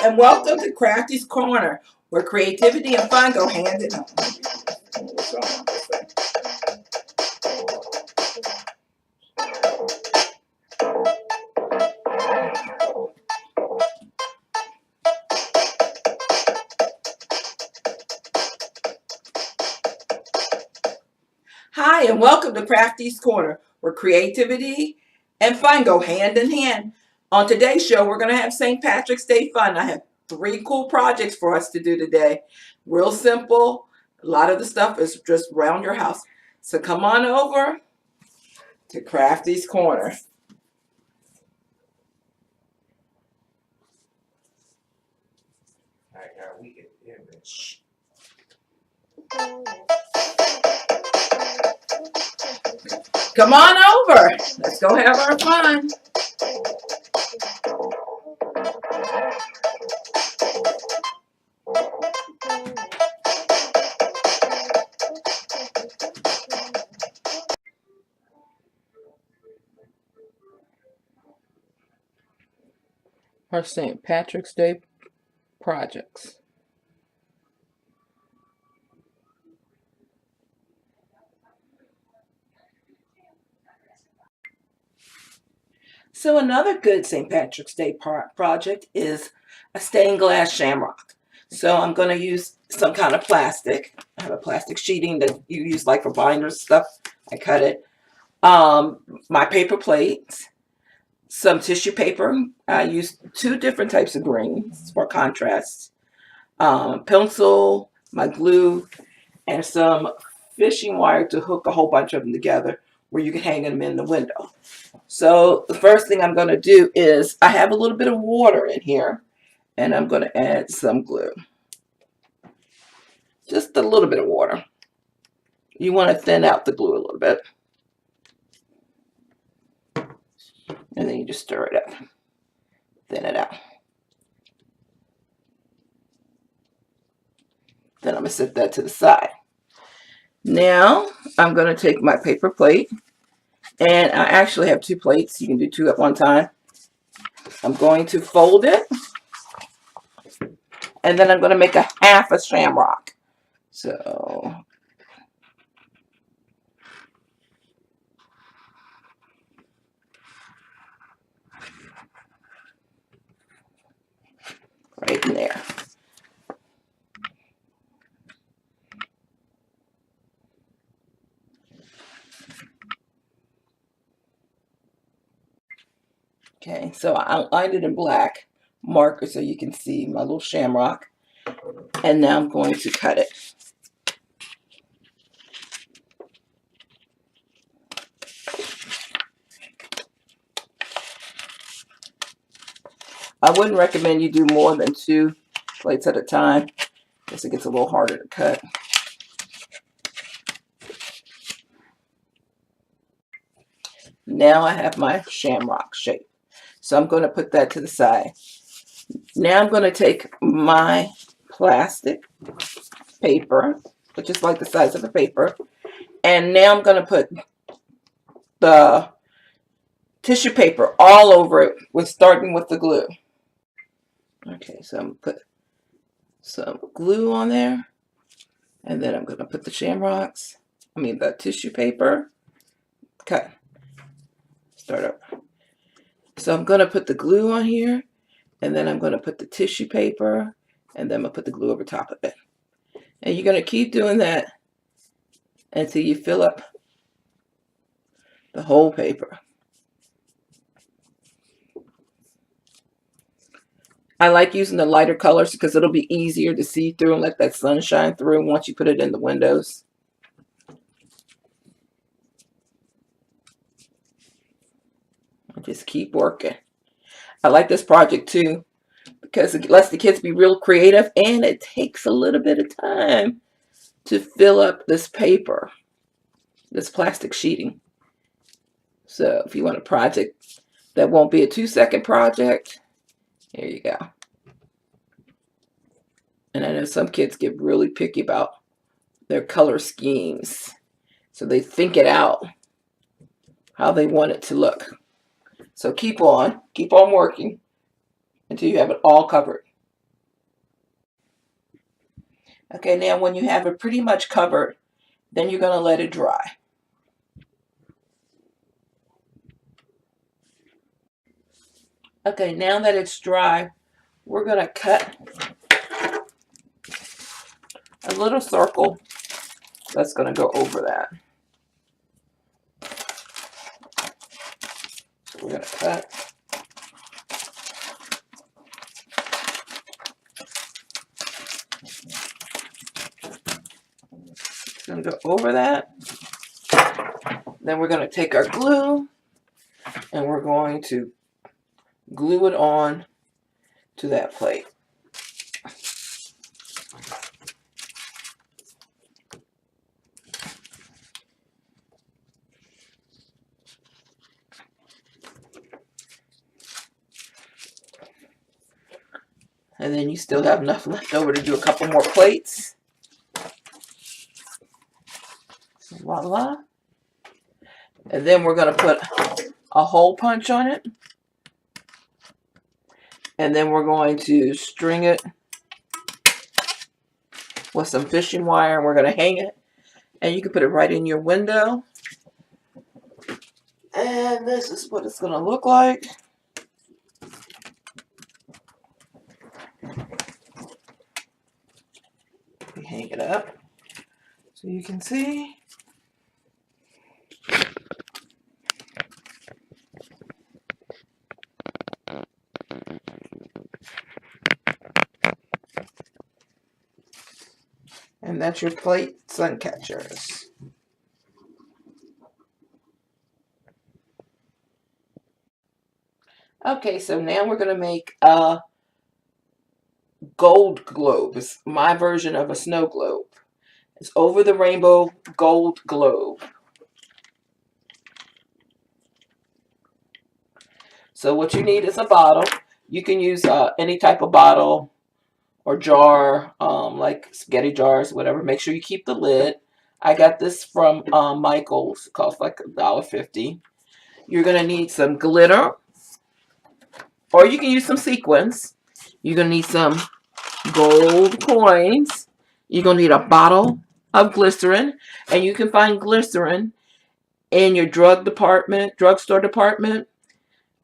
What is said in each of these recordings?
and welcome to Crafty's Corner, where creativity and fun go hand in hand. Hi, and welcome to Crafty's Corner, where creativity and fun go hand in hand. On today's show, we're going to have St. Patrick's Day fun. I have 3 cool projects for us to do today. Real simple. A lot of the stuff is just around your house. So come on over to Crafty's Corner. I got a weekend image. Come on over. Let's go have our fun. Our St. Patrick's Day projects. So another good St. Patrick's Day project is a stained glass shamrock. So I'm going to use some kind of plastic. I have a plastic sheeting that you use like for binders stuff. I cut it. My paper plates, some tissue paper. I use 2 different types of greens for contrast. Pencil, my glue, and some fishing wire to hook a whole bunch of them together where you can hang them in the window. So the first thing I'm going to do is I have a little bit of water in here, and I'm going to add some glue. Just a little bit of water. You want to thin out the glue a little bit. And then you just stir it up. Thin it out. Then I'm going to set that to the side. Now I'm going to take my paper plate. And I actually have 2 plates. You can do 2 at one time. I'm going to fold it. And then I'm going to make a half a shamrock. So right in there. Okay, so I outlined it in black marker so you can see my little shamrock. And now I'm going to cut it. I wouldn't recommend you do more than 2 plates at a time, because it gets a little harder to cut. Now I have my shamrock shape. So I'm going to put that to the side. Now I'm going to take my plastic paper, which is like the size of a paper, and now I'm going to put the tissue paper all over it, starting with the glue. Okay, so I'm going to put some glue on there, and then I'm going to put the the tissue paper. Cut. Start up. So I'm going to put the glue on here, and then I'm going to put the tissue paper, and then I'm going to put the glue over top of it. And you're going to keep doing that until you fill up the whole paper. I like using the lighter colors because it'll be easier to see through and let that sun shine through once you put it in the windows. Just keep working. I like this project too because it lets the kids be real creative, and it takes a little bit of time to fill up this paper, this plastic sheeting. So if you want a project that won't be a 2-second project, here you go. And I know some kids get really picky about their color schemes, so they think it out how they want it to look. So keep on working until you have it all covered. Okay, now when you have it pretty much covered, then you're going to let it dry. Okay, now that it's dry, we're going to cut a little circle that's going to go over that. So we're going to cut. It's going to go over that. Then we're going to take our glue and we're going to glue it on to that plate. And then you still have enough left over to do a couple more plates. So voila. And then we're going to put a hole punch on it. And then we're going to string it with some fishing wire and we're going to hang it. And you can put it right in your window. And this is what it's going to look like. We hang it up so you can see. And that's your plate sun catchers. Okay, so now we're going to make a gold globe. It's my version of a snow globe. It's over the rainbow gold globe. So what you need is a bottle. You can use any type of bottle or jar, like spaghetti jars, whatever. Make sure you keep the lid. I got this from Michael's. It costs like $1.50. You're going to need some glitter, or you can use some sequins. You're going to need some gold coins. You're going to need a bottle of glycerin, and you can find glycerin in your drugstore department.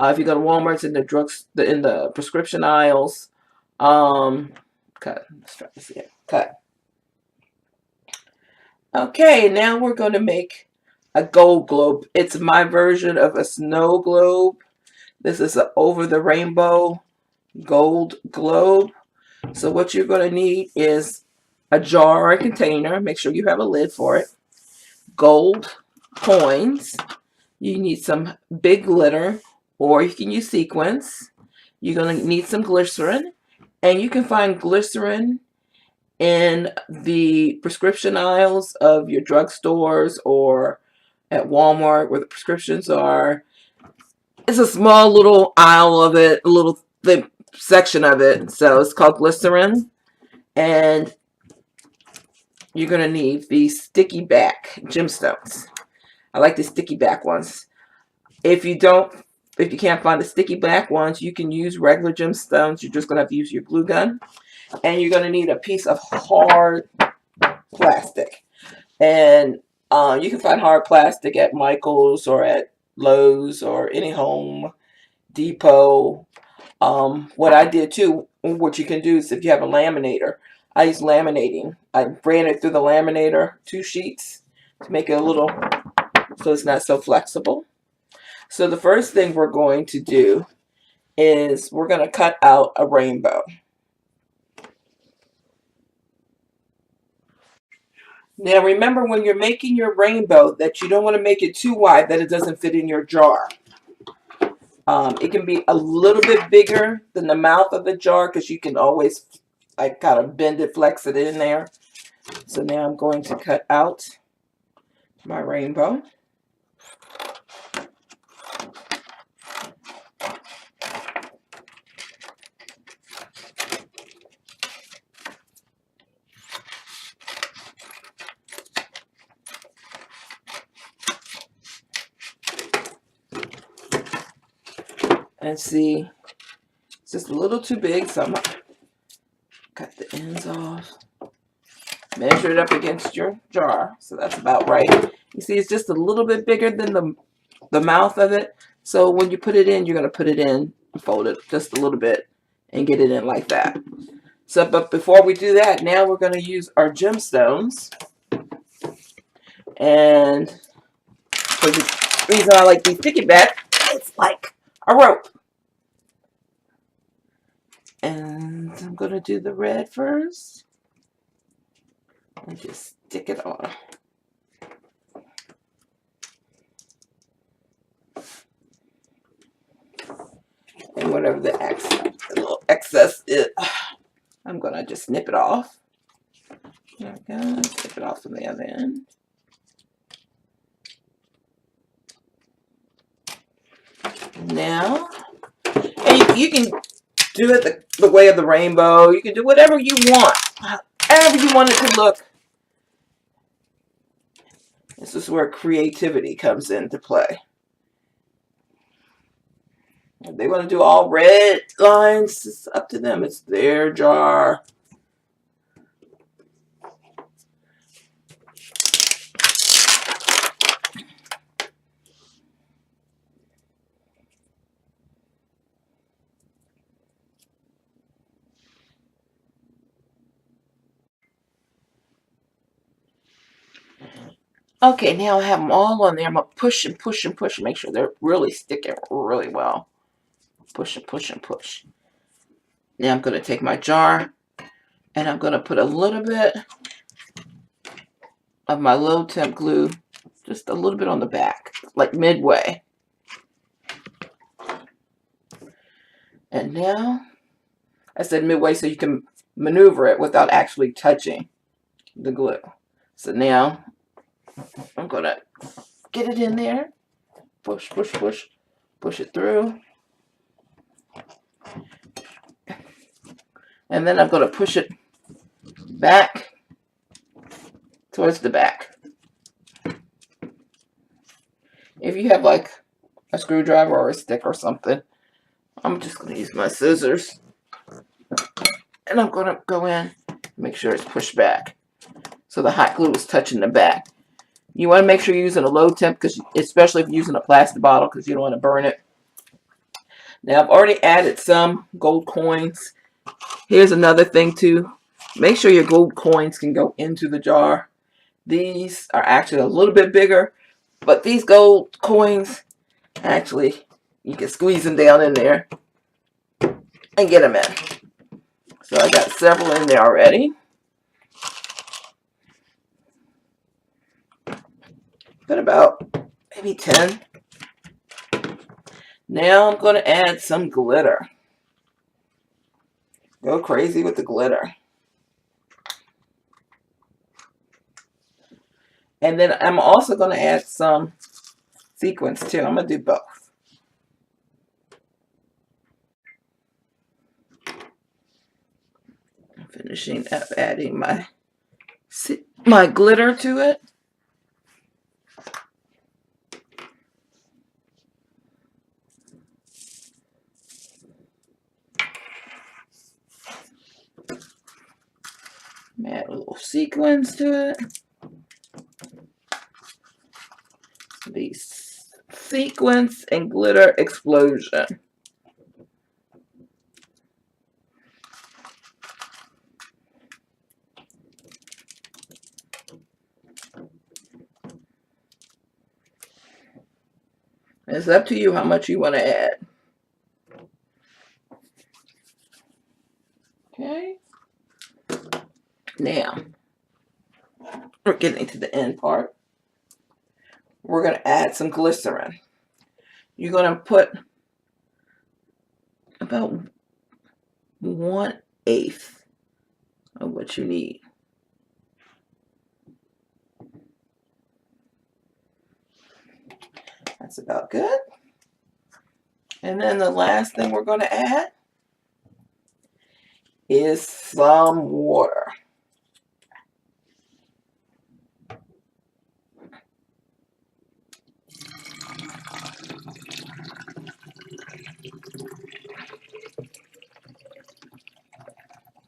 If you go to Walmart, it's in the prescription aisles. Cut. Let's try to see it. Cut. Okay, now we're going to make a gold globe. It's my version of a snow globe. This is an over the rainbow gold globe. So what you're going to need is a jar or a container. Make sure you have a lid for it. Gold coins. You need some big glitter, or you can use sequins. You're going to need some glycerin, and you can find glycerin in the prescription aisles of your drugstores or at Walmart where the prescriptions are. It's a small little aisle of it, a little thin section of it. So it's called glycerin. And you're going to need these sticky back gemstones. I like the sticky back ones. If you can't find the sticky back ones, you can use regular gemstones. You're just going to have to use your glue gun. And you're going to need a piece of hard plastic. And you can find hard plastic at Michael's or at Lowe's or any Home Depot. What I did too, what you can do is if you have a laminator, I use laminating. I ran it through the laminator, 2 sheets, to make it a little, so it's not so flexible. So the first thing we're going to do is we're going to cut out a rainbow. Now remember, when you're making your rainbow, that you don't want to make it too wide that it doesn't fit in your jar. It can be a little bit bigger than the mouth of the jar because you can always like kind of bend it, flex it in there. So now I'm going to cut out my rainbow. And see, it's just a little too big, so I'm going to cut the ends off. Measure it up against your jar. So that's about right. You see, it's just a little bit bigger than the mouth of it. So when you put it in, you're going to put it in, fold it just a little bit, and get it in like that. So, but before we do that, now we're going to use our gemstones. And for the reason I like these sticky bats, it's like a rope. And I'm going to do the red first. And just stick it on. And whatever the little excess is, I'm going to just snip it off. There we go. Snip it off from the other end. Now, and you can do it the way of the rainbow. You can do whatever you want. However you want it to look. This is where creativity comes into play. If they want to do all red lines, it's up to them. It's their jar. Okay, now I have them all on there. I'm going to push and push and push and make sure they're really sticking really well. Push and push and push. Now I'm going to take my jar and I'm going to put a little bit of my low temp glue, just a little bit on the back, like midway. And now, I said midway so you can maneuver it without actually touching the glue. So now, I'm going to get it in there. Push, push, push. Push it through. And then I'm going to push it back towards the back. If you have like a screwdriver or a stick or something, I'm just going to use my scissors. And I'm going to go in, make sure it's pushed back. So the hot glue is touching the back. You want to make sure you're using a low temp, because especially if you're using a plastic bottle, because you don't want to burn it. Now I've already added some gold coins. Here's another thing too. Make sure your gold coins can go into the jar. These are actually a little bit bigger, but these gold coins, actually, you can squeeze them down in there and get them in. So I got several in there already. Put about maybe 10. Now I'm going to add some glitter. Go crazy with the glitter. And then I'm also going to add some sequins too. I'm going to do both. I'm finishing up adding my glitter to it. Add a little sequins to it. These sequins and glitter explosion. It's up to you how much you want to add. Okay. Now, we're getting to the end part. We're going to add some glycerin. You're going to put about 1/8 of what you need. That's about good. And then the last thing we're going to add is some water.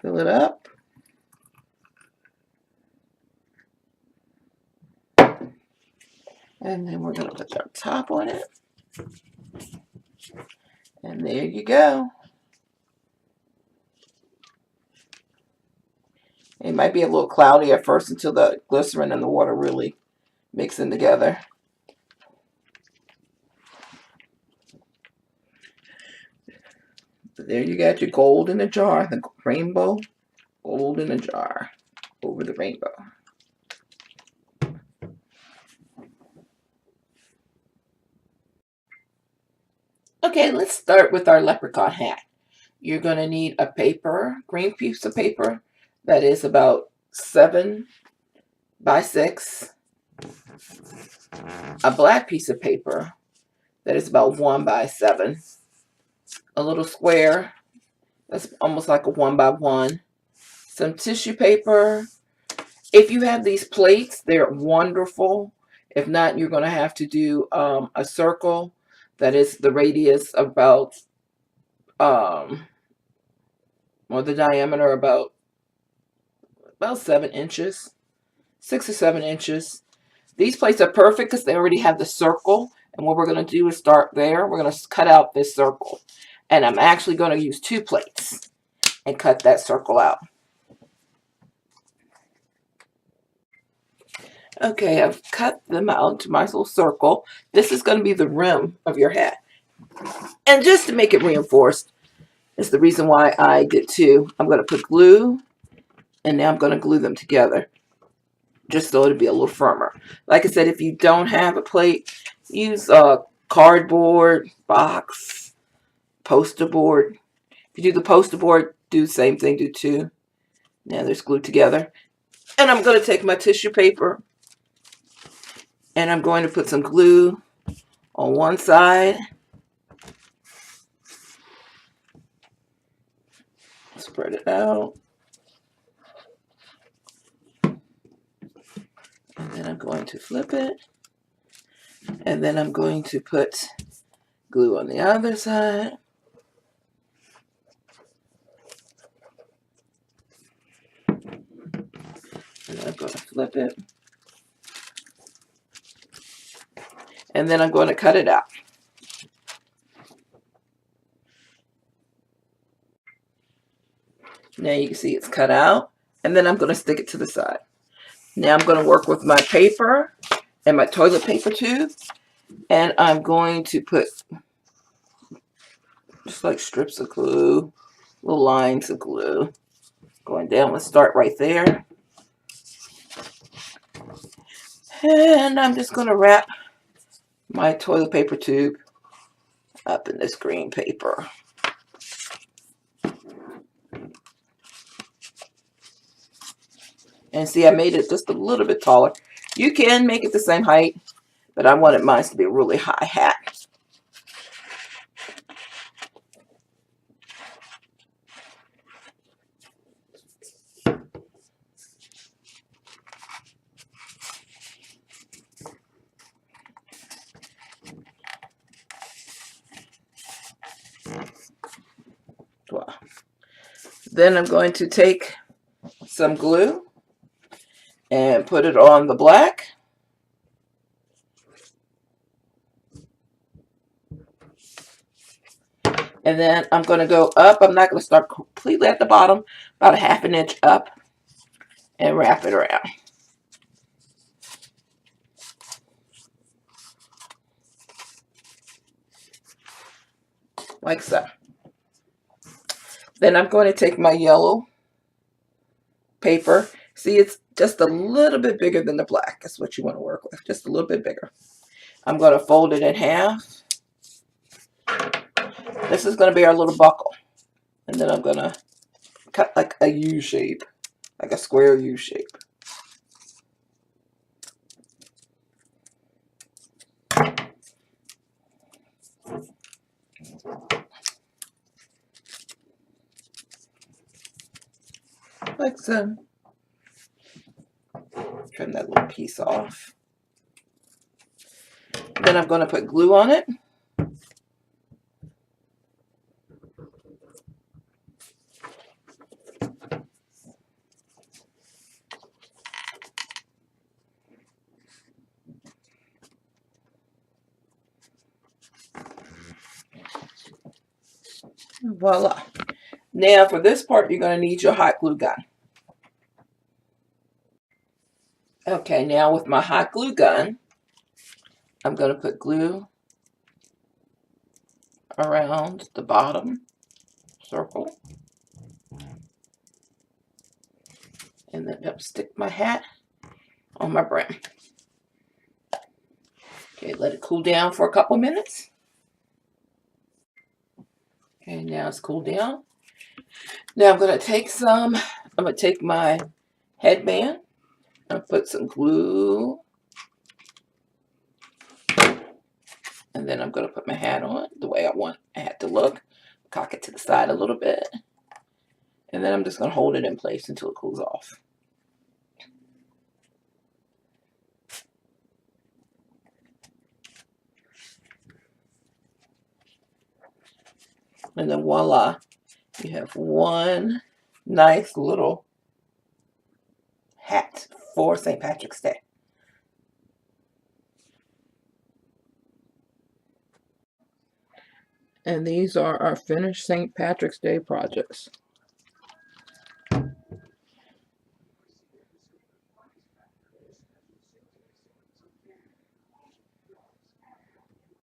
Fill it up. And then we're going to put our top on it. And there you go. It might be a little cloudy at first until the glycerin and the water really mix in together. But there you got your gold in a jar, the rainbow gold in a jar over the rainbow. Okay, let's start with our leprechaun hat. You're going to need a paper, green piece of paper that is about 7 by 6, a black piece of paper that is about 1 by 7, a little square that's almost like a 1 by 1, some tissue paper. If you have these plates, they're wonderful. If not, you're going to have to do a circle that is the radius about, or the diameter about 7 inches, 6 or 7 inches. These plates are perfect because they already have the circle. And what we're going to do is start there. We're going to cut out this circle. And I'm actually going to use 2 plates and cut that circle out. Okay, I've cut them out to my little circle. This is going to be the rim of your hat. And just to make it reinforced, is the reason why I did 2. I'm going to put glue, and now I'm going to glue them together, just so it'll be a little firmer. Like I said, if you don't have a plate, use a cardboard box, poster board. If you do the poster board, do the same thing, do 2. Now they're glued together. And I'm going to take my tissue paper, and I'm going to put some glue on one side. Spread it out. And then I'm going to flip it. And then I'm going to put glue on the other side. And I'm going to flip it. And then I'm going to cut it out. Now you can see it's cut out. And then I'm going to stick it to the side. Now I'm going to work with my paper and my toilet paper tube. And I'm going to put just like strips of glue, little lines of glue going down. Let's start right there. And I'm just going to wrap my toilet paper tube up in this green paper. And see, I made it just a little bit taller. You can make it the same height, but I wanted mine to be a really high hat. Wow. Then I'm going to take some glue and put it on the black. And then I'm going to go up. I'm not going to start completely at the bottom, about a ½ inch up, and wrap it around. Like so. Then I'm going to take my yellow paper. See, it's just a little bit bigger than the black. That's what you want to work with, just a little bit bigger. I'm going to fold it in half. This is going to be our little buckle. And then I'm going to cut like a U shape, like a square U shape. Like so. Trim that little piece off. Then I'm going to put glue on it. Voila. Now for this part, you're going to need your hot glue gun. Okay, now with my hot glue gun, I'm going to put glue around the bottom circle. And then stick my hat on my brim. Okay, let it cool down for a couple minutes. Okay, now it's cooled down. Now I'm going to take my headband and put some glue. And then I'm going to put my hat on the way I want my hat to look. Cock it to the side a little bit. And then I'm just going to hold it in place until it cools off. And then voila, you have one nice little hat for St. Patrick's Day. And these are our finished St. Patrick's Day projects.